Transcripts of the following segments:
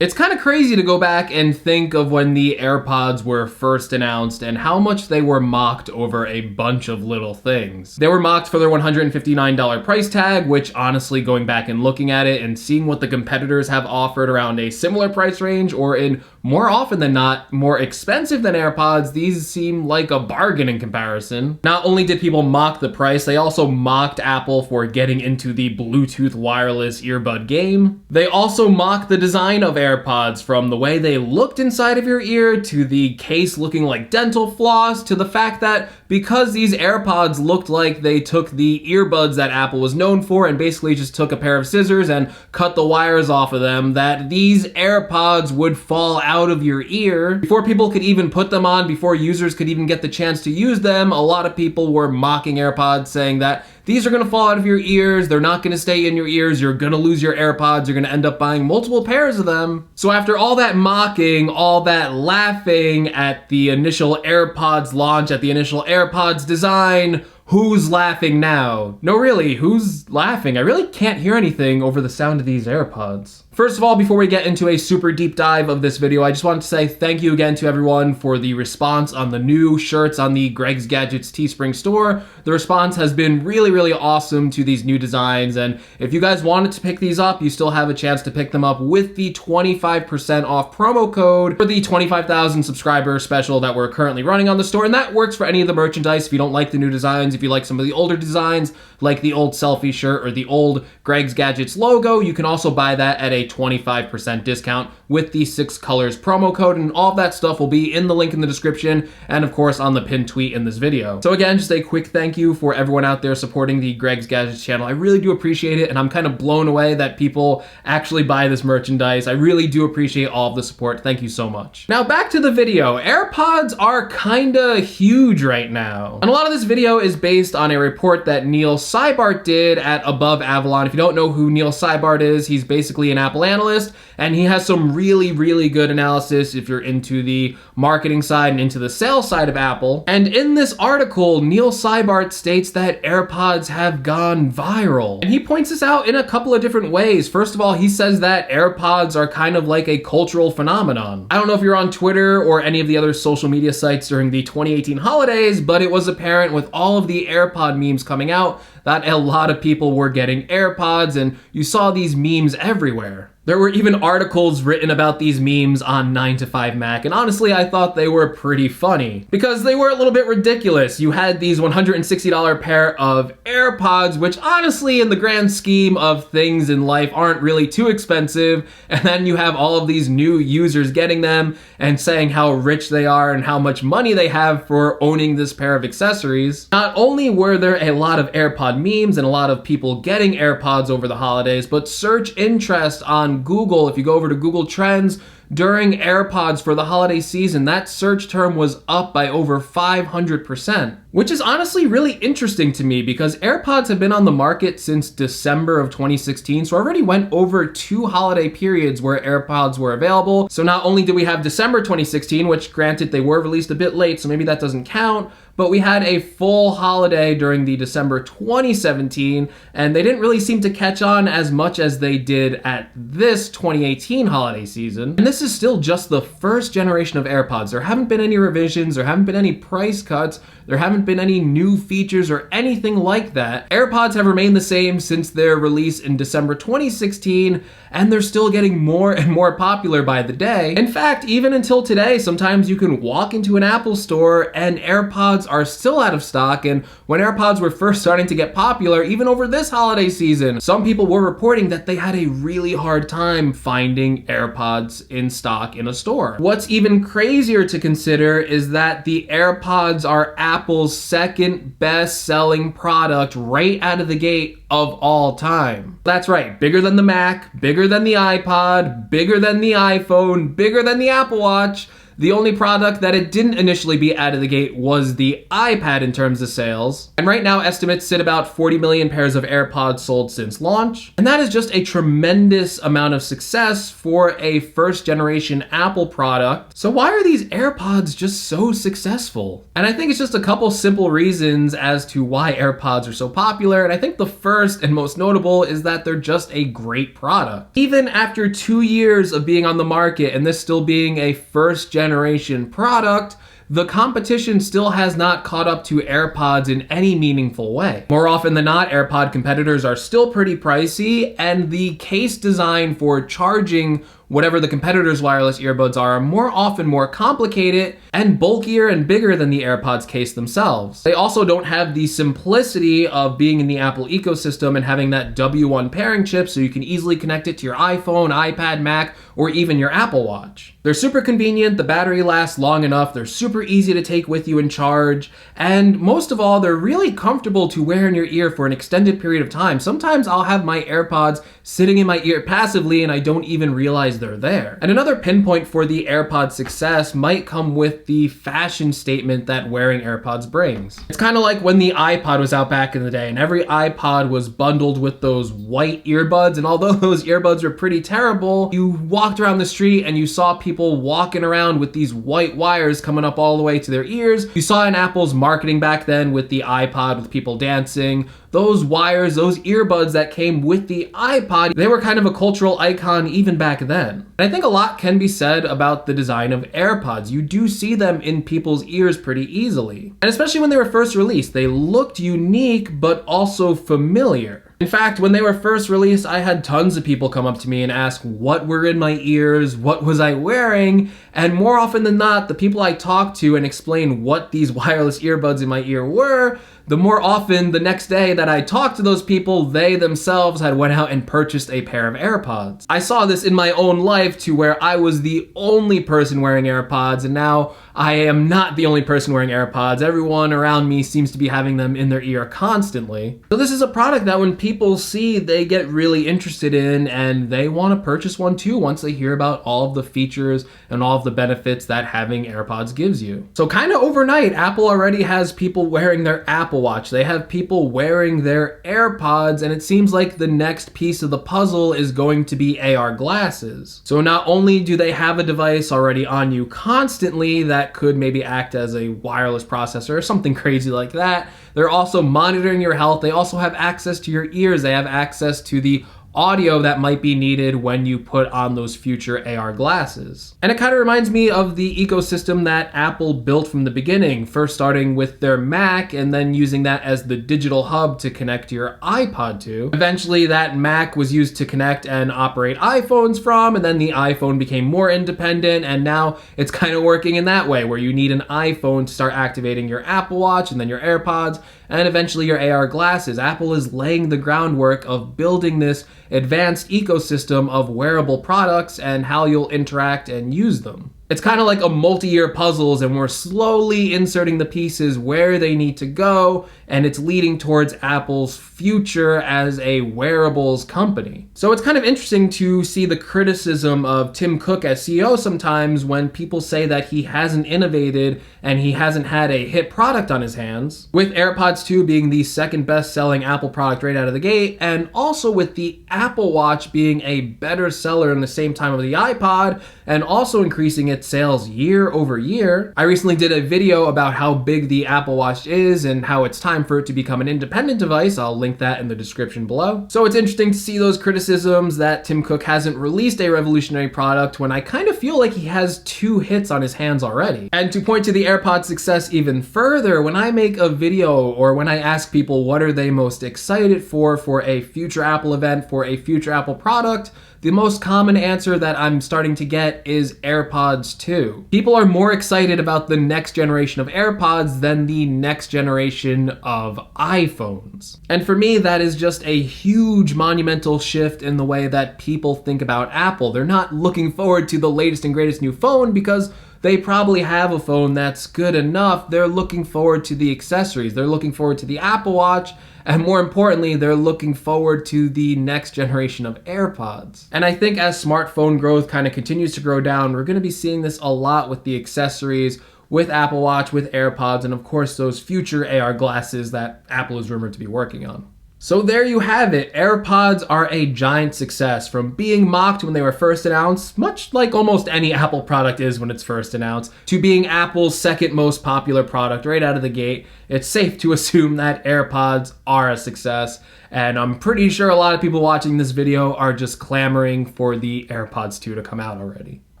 It's kind of crazy to go back and think of when the AirPods were first announced and how much they were mocked over a bunch of little things. They were mocked for their $159 price tag, which honestly, going back and looking at it and seeing what the competitors have offered around a similar price range, or in more often than not, more expensive than AirPods, these seem like a bargain in comparison. Not only did people mock the price, they also mocked Apple for getting into the Bluetooth wireless earbud game. They also mocked the design of AirPods, from the way they looked inside of your ear, to the case looking like dental floss, to the fact that because these AirPods looked like they took the earbuds that Apple was known for and basically just took a pair of scissors and cut the wires off of them, that these AirPods would fall out of your ear. Before people could even put them on, before users could even get the chance to use them, a lot of people were mocking AirPods, saying that these are gonna fall out of your ears, they're not gonna stay in your ears, you're gonna lose your AirPods, you're gonna end up buying multiple pairs of them. So after all that mocking, all that laughing at the initial AirPods launch, at the initial AirPods design, who's laughing now? No, really, who's laughing? I really can't hear anything over the sound of these AirPods. First of all, before we get into a super deep dive of this video, I just wanted to say thank you again to everyone for the response on the new shirts on the Greg's Gadgets Teespring store. The response has been really, really awesome to these new designs, and if you guys wanted to pick these up, you still have a chance to pick them up with the 25% off promo code for the 25,000 subscriber special that we're currently running on the store, and that works for any of the merchandise. If you don't like the new designs, if you like some of the older designs, like the old selfie shirt or the old Greg's Gadgets logo, you can also buy that at a 25% discount with the 6 colors promo code, and all of that stuff will be in the link in the description and of course on the pinned tweet in this video. So again, just a quick thank you for everyone out there supporting the Greg's Gadgets channel. I really do appreciate it, and I'm kind of blown away that people actually buy this merchandise. I really do appreciate all of the support. Thank you so much. Now back to the video. AirPods are kinda huge right now, and a lot of this video is based on a report that Neil Seibart did at Above Avalon. If you don't know who Neil Seibart is, he's basically an Apple analyst, and he has some really, really good analysis if you're into the marketing side and into the sales side of Apple. And in this article, Neil Seibart states that AirPods have gone viral. And he points this out in a couple of different ways. First of all, he says that AirPods are kind of like a cultural phenomenon. I don't know if you're on Twitter or any of the other social media sites during the 2018 holidays, but it was apparent with all of the AirPod memes coming out that a lot of people were getting AirPods, and you saw these memes everywhere. There were even articles written about these memes on 9to5Mac, and honestly, I thought they were pretty funny because they were a little bit ridiculous. You had these $160 pair of AirPods, which honestly, in the grand scheme of things in life, aren't really too expensive, and then you have all of these new users getting them and saying how rich they are and how much money they have for owning this pair of accessories. Not only were there a lot of AirPod memes and a lot of people getting AirPods over the holidays, but search interest on Google, if you go over to Google Trends, during AirPods for the holiday season, that search term was up by over 500%, which is honestly really interesting to me because AirPods have been on the market since December of 2016, so already went over 2 holiday periods where AirPods were available. So not only did we have December 2016, which granted they were released a bit late, so maybe that doesn't count, but we had a full holiday during the December 2017, and they didn't really seem to catch on as much as they did at this 2018 holiday season. And this is still just the first generation of AirPods. There haven't been any revisions, there haven't been any price cuts, there haven't been any new features or anything like that. AirPods have remained the same since their release in December 2016, and they're still getting more and more popular by the day. In fact, even until today, sometimes you can walk into an Apple store and AirPods are still out of stock. And when AirPods were first starting to get popular, even over this holiday season, some people were reporting that they had a really hard time finding AirPods in stock in a store. What's even crazier to consider is that the AirPods are Apple's second best-selling product right out of the gate of all time. That's right, bigger than the Mac, bigger than the iPod, bigger than the iPhone, bigger than the Apple Watch. The only product that it didn't initially be out of the gate was the iPad in terms of sales. And right now, estimates sit about 40 million pairs of AirPods sold since launch. And that is just a tremendous amount of success for a first generation Apple product. So why are these AirPods just so successful? And I think it's just a couple simple reasons as to why AirPods are so popular. And I think the first and most notable is that they're just a great product. Even after 2 years of being on the market and this still being a first generation product, the competition still has not caught up to AirPods in any meaningful way. More often than not, AirPod competitors are still pretty pricey, and the case design for charging whatever the competitors' wireless earbuds are more often more complicated and bulkier and bigger than the AirPods case themselves. They also don't have the simplicity of being in the Apple ecosystem and having that W1 pairing chip so you can easily connect it to your iPhone, iPad, Mac, or even your Apple Watch. They're super convenient, the battery lasts long enough, they're super easy to take with you and charge, and most of all, they're really comfortable to wear in your ear for an extended period of time. Sometimes I'll have my AirPods sitting in my ear passively and I don't even realize they're there. And another pinpoint for the AirPods success might come with the fashion statement that wearing AirPods brings. It's kind of like when the iPod was out back in the day and every iPod was bundled with those white earbuds, and although those earbuds were pretty terrible, you walked around the street and you saw people walking around with these white wires coming up all the way to their ears. You saw in Apple's marketing back then with the iPod with people dancing. Those wires, those earbuds that came with the iPod, they were kind of a cultural icon even back then. And I think a lot can be said about the design of AirPods. You do see them in people's ears pretty easily. And especially when they were first released, they looked unique but also familiar. In fact, when they were first released, I had tons of people come up to me and ask what were in my ears, what was I wearing, and more often than not, the people I talked to and explained what these wireless earbuds in my ear were, the more often the next day that I talked to those people, they themselves had went out and purchased a pair of AirPods. I saw this in my own life to where I was the only person wearing AirPods, and now I am not the only person wearing AirPods. Everyone around me seems to be having them in their ear constantly. So this is a product that when people see, they get really interested in and they want to purchase one too once they hear about all of the features and all of the benefits that having AirPods gives you. So kind of overnight, Apple already has people wearing their Apple Watch. They have people wearing their AirPods, and it seems like the next piece of the puzzle is going to be AR glasses. So not only do they have a device already on you constantly that could maybe act as a wireless processor or something crazy like that, they're also monitoring your health. They also have access to your ears. They have access to the audio that might be needed when you put on those future AR glasses. And it kind of reminds me of the ecosystem that Apple built from the beginning, first starting with their Mac and then using that as the digital hub to connect your iPod to. Eventually that Mac was used to connect and operate iPhones from, and then the iPhone became more independent, and now it's kind of working in that way where you need an iPhone to start activating your Apple Watch and then your AirPods and eventually your AR glasses. Apple is laying the groundwork of building this advanced ecosystem of wearable products and how you'll interact and use them. It's kind of like a multi-year puzzles, and we're slowly inserting the pieces where they need to go, and it's leading towards Apple's future as a wearables company. So it's kind of interesting to see the criticism of Tim Cook as CEO sometimes when people say that he hasn't innovated and he hasn't had a hit product on his hands, with AirPods 2 being the second best-selling Apple product right out of the gate, and also with the Apple Watch being a better seller in the same time of the iPod, and also increasing its sales year over year. I recently did a video about how big the Apple Watch is and how it's time for it to become an independent device. I'll link that in the description below. So it's interesting to see those criticisms that Tim Cook hasn't released a revolutionary product when I kind of feel like he has 2 hits on his hands already. And to point to the AirPods success even further, when I make a video or when I ask people what are they most excited for a future Apple event, for a future Apple product, the most common answer that I'm starting to get is AirPods 2. People are more excited about the next generation of AirPods than the next generation of iPhones. And for me, that is just a huge monumental shift in the way that people think about Apple. They're not looking forward to the latest and greatest new phone because they probably have a phone that's good enough. They're looking forward to the accessories. They're looking forward to the Apple Watch. And more importantly, they're looking forward to the next generation of AirPods. And I think as smartphone growth kind of continues to grow down, we're going to be seeing this a lot with the accessories, with Apple Watch, with AirPods, and of course those future AR glasses that Apple is rumored to be working on. So there you have it. AirPods are a giant success. From being mocked when they were first announced, much like almost any Apple product is when it's first announced, to being Apple's second most popular product right out of the gate, it's safe to assume that AirPods are a success. And I'm pretty sure a lot of people watching this video are just clamoring for the AirPods 2 to come out already.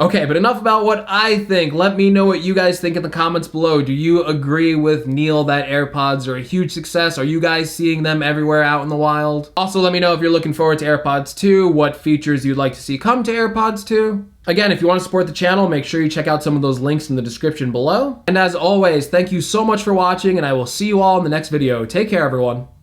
Okay, but enough about what I think. Let me know what you guys think in the comments below. Do you agree with Neil that AirPods are a huge success? Are you guys seeing them everywhere out in the wild? Also, let me know if you're looking forward to AirPods 2, what features you'd like to see come to AirPods 2. Again, if you want to support the channel, make sure you check out some of those links in the description below. And as always, thank you so much for watching, and I will see you all in the next video. Take care, everyone.